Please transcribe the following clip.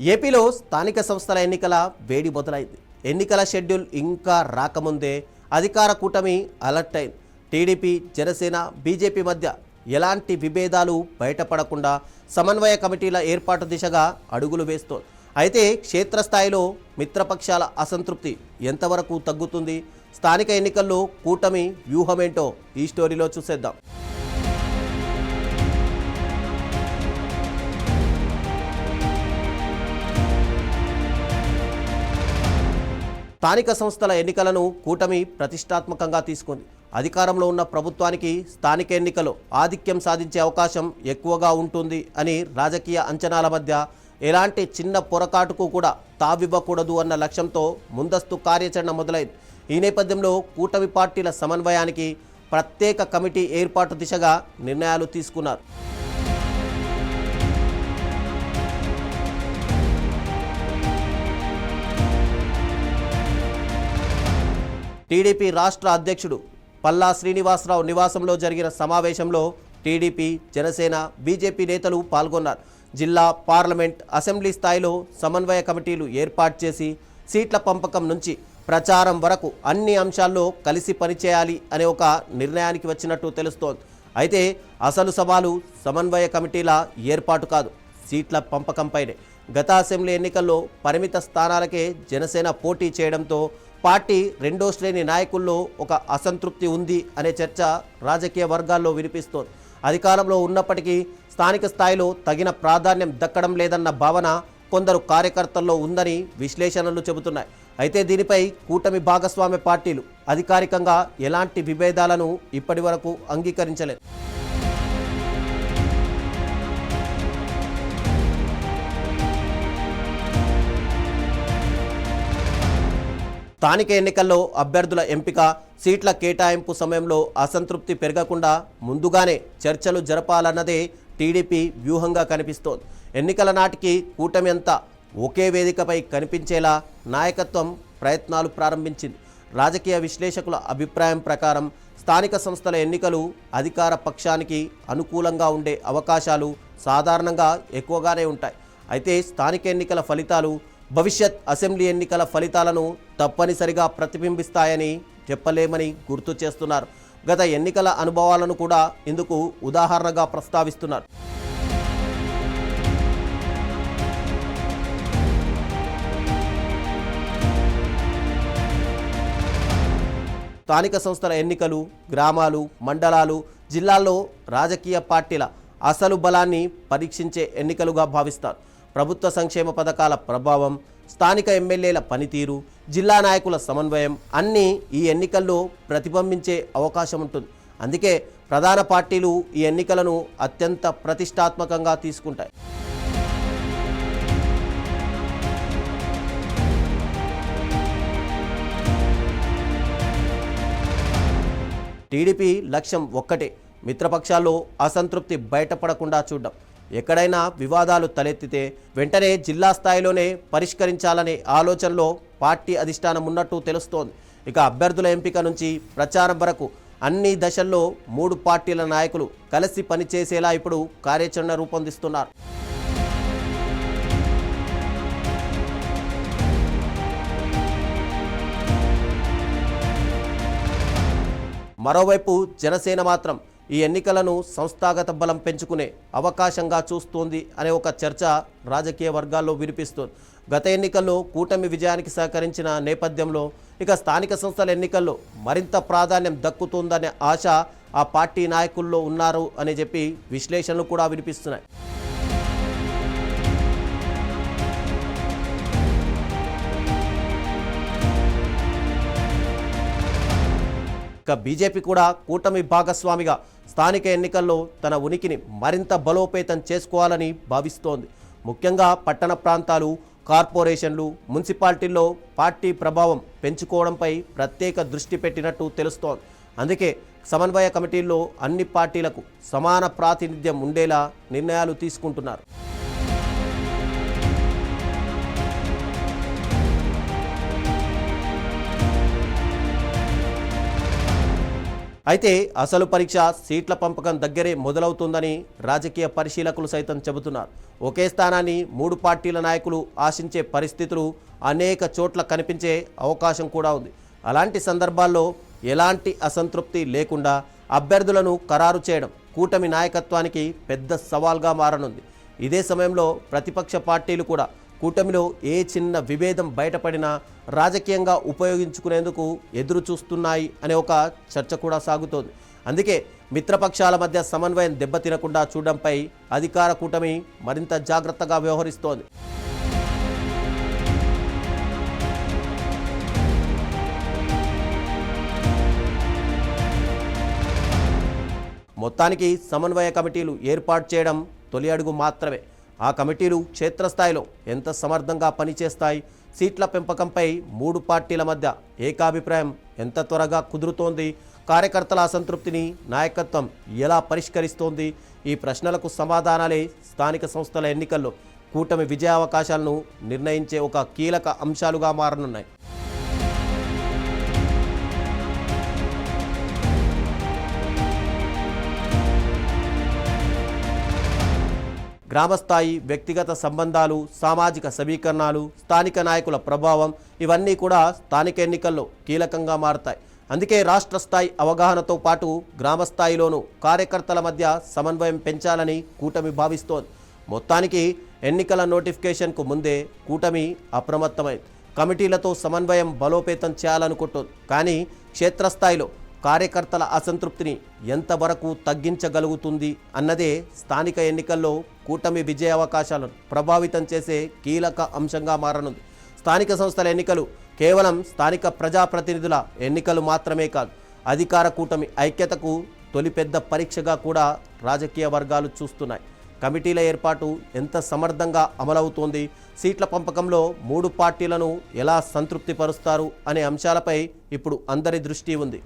ఏపీలో స్థానిక సంస్థల ఎన్నికల వేడి మొదలైంది. ఎన్నికల షెడ్యూల్ ఇంకా రాకముందే అధికార కూటమి అలర్ట్ అయింది. టీడీపీ, జనసేన, బీజేపీ మధ్య ఎలాంటి విభేదాలు బయటపడకుండా సమన్వయ కమిటీల ఏర్పాటు దిశగా అడుగులు వేస్తోంది. అయితే క్షేత్రస్థాయిలో మిత్రపక్షాల అసంతృప్తి ఎంతవరకు తగ్గుతుంది? స్థానిక ఎన్నికల్లో కూటమి వ్యూహమేంటో ఈ స్టోరీలో చూసేద్దాం. స్థానిక సంస్థల ఎన్నికలను కూటమి ప్రతిష్టాత్మకంగా తీసుకుంది. అధికారంలో ఉన్న ప్రభుత్వానికి స్థానిక ఎన్నికల్లో ఆధిక్యం సాధించే అవకాశం ఎక్కువగా ఉంటుంది అని రాజకీయ అంచనాల మధ్య ఎలాంటి చిన్న పొరపాటుకు కూడా తావివ్వకూడదు అన్న లక్ష్యంతో ముందస్తు కార్యాచరణ మొదలైంది. ఈ నేపథ్యంలో కూటమి పార్టీల సమన్వయానికి ప్రత్యేక కమిటీ ఏర్పాటు దిశగా నిర్ణయాలు తీసుకున్నారు. టీడీపీ రాష్ట్ర అధ్యక్షుడు పల్లా శ్రీనివాసరావు నివాసంలో జరిగిన సమావేశంలో టీడీపీ, జనసేన, బీజేపీ నేతలు పాల్గొన్నారు. జిల్లా, పార్లమెంట్, అసెంబ్లీ స్థాయిలో సమన్వయ కమిటీలు ఏర్పాటు చేసి సీట్ల పంపకం నుంచి ప్రచారం వరకు అన్ని అంశాల్లో కలిసి పనిచేయాలి అనే ఒక నిర్ణయానికి వచ్చినట్టు తెలుస్తోంది. అయితే అసలు సవాలు సమన్వయ కమిటీల ఏర్పాటు కాదు, సీట్ల పంపకంపైనే. గత అసెంబ్లీ ఎన్నికల్లో పరిమిత స్థానాలకే జనసేన పోటీ చేయడంతో పార్టీ రెండో శ్రేణి నాయకుల్లో ఒక అసంతృప్తి ఉంది అనే చర్చ రాజకీయ వర్గాల్లో వినిపిస్తోంది. అధికారంలో ఉన్నప్పటికీ స్థానిక స్థాయిలో తగిన ప్రాధాన్యం దక్కడం లేదన్న భావన కొందరు కార్యకర్తల్లో ఉందని విశ్లేషణలు చెబుతున్నాయి. అయితే దీనిపై కూటమి భాగస్వామ్య పార్టీలు అధికారికంగా ఎలాంటి విభేదాలను ఇప్పటి వరకు అంగీకరించలేదు. స్థానిక ఎన్నికల్లో అభ్యర్థుల ఎంపిక, సీట్ల కేటాయింపు సమయంలో అసంతృప్తి పెరగకుండా ముందుగానే చర్చలు జరపాలన్నదే టీడీపీ వ్యూహంగా కనిపిస్తోంది. ఎన్నికల నాటికి కూటమి అంతా ఒకే వేదికపై కనిపించేలా నాయకత్వం ప్రయత్నాలు ప్రారంభించింది. రాజకీయ విశ్లేషకుల అభిప్రాయం ప్రకారం స్థానిక సంస్థల ఎన్నికలు అధికార పక్షానికి అనుకూలంగా ఉండే అవకాశాలు సాధారణంగా ఎక్కువగానే ఉంటాయి. అయితే స్థానిక ఎన్నికల ఫలితాలు భవిష్యత్ అసెంబ్లీ ఎన్నికల ఫలితాలను తప్పనిసరిగా ప్రతిబింబిస్తాయని చెప్పలేమని గుర్తు చేస్తున్నారు. గత ఎన్నికల అనుభవాలను కూడా ఇందుకు ఉదాహరణగా ప్రస్తావిస్తున్నారు. స్థానిక సంస్థల ఎన్నికలు గ్రామాలు, మండలాలు, జిల్లాల్లో రాజకీయ పార్టీల అసలు బలాన్ని పరీక్షించే ఎన్నికలుగా భావిస్తారు. ప్రభుత్వ సంక్షేమ పథకాల ప్రభావం, స్థానిక ఎమ్మెల్యేల పనితీరు, జిల్లా నాయకుల సమన్వయం అన్నీ ఈ ఎన్నికల్లో ప్రతిబింబించే అవకాశం ఉంటుంది. అందుకే ప్రధాన పార్టీలు ఈ ఎన్నికలను అత్యంత ప్రతిష్టాత్మకంగా తీసుకుంటాయి. టీడీపీ లక్ష్యం ఒక్కటే, మిత్రపక్షాల్లో అసంతృప్తి బయటపడకుండా చూడడం. ఎక్కడైనా వివాదాలు తలెత్తితే వెంటనే జిల్లా స్థాయిలోనే పరిష్కరించాలనే ఆలోచనలో పార్టీ అధిష్టానం ఉన్నట్టు తెలుస్తోంది. ఇక అభ్యర్థుల ఎంపిక నుంచి ప్రచారం వరకు అన్ని దశల్లో 3 పార్టీల నాయకులు కలిసి పనిచేసేలా ఇప్పుడు కార్యాచరణ రూపొందిస్తున్నారు. మరోవైపు జనసేన మాత్రం ఈ ఎన్నికలను సంస్థాగత బలం పెంచుకునే అవకాశంగా చూస్తోంది అనే ఒక చర్చ రాజకీయ వర్గాల్లో వినిపిస్తోంది. గత ఎన్నికల్లో కూటమి విజయానికి సహకరించిన నేపథ్యంలో ఇక స్థానిక సంస్థల ఎన్నికల్లో మరింత ప్రాధాన్యం దక్కుతుందనే ఆశ ఆ పార్టీ నాయకుల్లో ఉన్నారు అని చెప్పి విశ్లేషణలు కూడా వినిపిస్తున్నాయి. ఇక బీజేపీ కూడా కూటమి భాగస్వామిగా స్థానిక ఎన్నికల్లో తన ఉనికిని మరింత బలోపేతం చేసుకోవాలని భావిస్తోంది. ముఖ్యంగా పట్టణ ప్రాంతాలు, కార్పొరేషన్లు, మున్సిపాలిటీల్లో పార్టీ ప్రభావం పెంచుకోవడంపై ప్రత్యేక దృష్టి పెట్టినట్టు తెలుస్తోంది. అందుకే సమన్వయ కమిటీల్లో అన్ని పార్టీలకు సమాన ప్రాతినిధ్యం ఉండేలా నిర్ణయాలు తీసుకుంటున్నారు. అయితే అసలు పరీక్ష సీట్ల పంపకం దగ్గరే మొదలవుతుందని రాజకీయ పరిశీలకులు సైతం చెబుతున్నారు. ఒకే స్థానాన్ని 3 పార్టీల నాయకులు ఆశించే పరిస్థితులు అనేక చోట్ల కనిపించే అవకాశం కూడా ఉంది. అలాంటి సందర్భాల్లో ఎలాంటి అసంతృప్తి లేకుండా అభ్యర్థులను ఖరారు చేయడం కూటమి నాయకత్వానికి పెద్ద సవాల్గా మారనుంది. ఇదే సమయంలో ప్రతిపక్ష పార్టీలు కూడా కూటమిలో ఏ చిన్న విభేదం బయటపడినా రాజకీయంగా ఉపయోగించుకునేందుకు ఎదురు చూస్తున్నాయి అనే ఒక చర్చ కూడా సాగుతోంది. అందుకే మిత్రపక్షాల మధ్య సమన్వయం దెబ్బతినకుండా చూడడంపై అధికార కూటమి మరింత జాగ్రత్తగా వ్యవహరిస్తోంది. మొత్తానికి సమన్వయ కమిటీలు ఏర్పాటు చేయడం తొలి అడుగు మాత్రమే. ఆ కమిటీలు క్షేత్రస్థాయిలో ఎంత సమర్థంగా పనిచేస్తాయి, సీట్ల పెంపకంపై 3 పార్టీల మధ్య ఏకాభిప్రాయం ఎంత త్వరగా కుదురుతోంది, కార్యకర్తల అసంతృప్తిని నాయకత్వం ఎలా పరిష్కరిస్తోంది, ఈ ప్రశ్నలకు సమాధానాలే స్థానిక సంస్థల ఎన్నికల్లో కూటమి విజయావకాశాలను నిర్ణయించే ఒక కీలక అంశాలుగా మారనున్నాయి. గ్రామస్థాయి వ్యక్తిగత సంబంధాలు, సామాజిక సమీకరణాలు, స్థానిక నాయకుల ప్రభావం ఇవన్నీ కూడా స్థానిక ఎన్నికల్లో కీలకంగా మారతాయి. అందుకే రాష్ట్ర స్థాయి అవగాహనతో పాటు గ్రామస్థాయిలోనూ కార్యకర్తల మధ్య సమన్వయం పెంచాలని కూటమి భావిస్తోంది. మొత్తానికి ఎన్నికల నోటిఫికేషన్కు ముందే కూటమి అప్రమత్తమైంది. కమిటీలతో సమన్వయం బలోపేతం చేయాలనుకుంటోంది. కానీ క్షేత్రస్థాయిలో కార్యకర్తల అసంతృప్తిని ఎంతవరకు తగ్గించగలుగుతుంది అన్నదే స్థానిక ఎన్నికల్లో కూటమి విజయావకాశాలను ప్రభావితం చేసే కీలక అంశంగా మారనుంది. స్థానిక సంస్థల ఎన్నికలు కేవలం స్థానిక ప్రజాప్రతినిధుల ఎన్నికలు మాత్రమే కాదు, అధికార కూటమి ఐక్యతకు తొలి పెద్ద పరీక్షగా కూడా రాజకీయ వర్గాలు చూస్తున్నాయి. కమిటీల ఏర్పాటు ఎంత సమర్థంగా అమలవుతోంది, సీట్ల పంపకంలో 3 పార్టీలను ఎలా సంతృప్తిపరుస్తారు అనే అంశాలపై ఇప్పుడు అందరి దృష్టి ఉంది.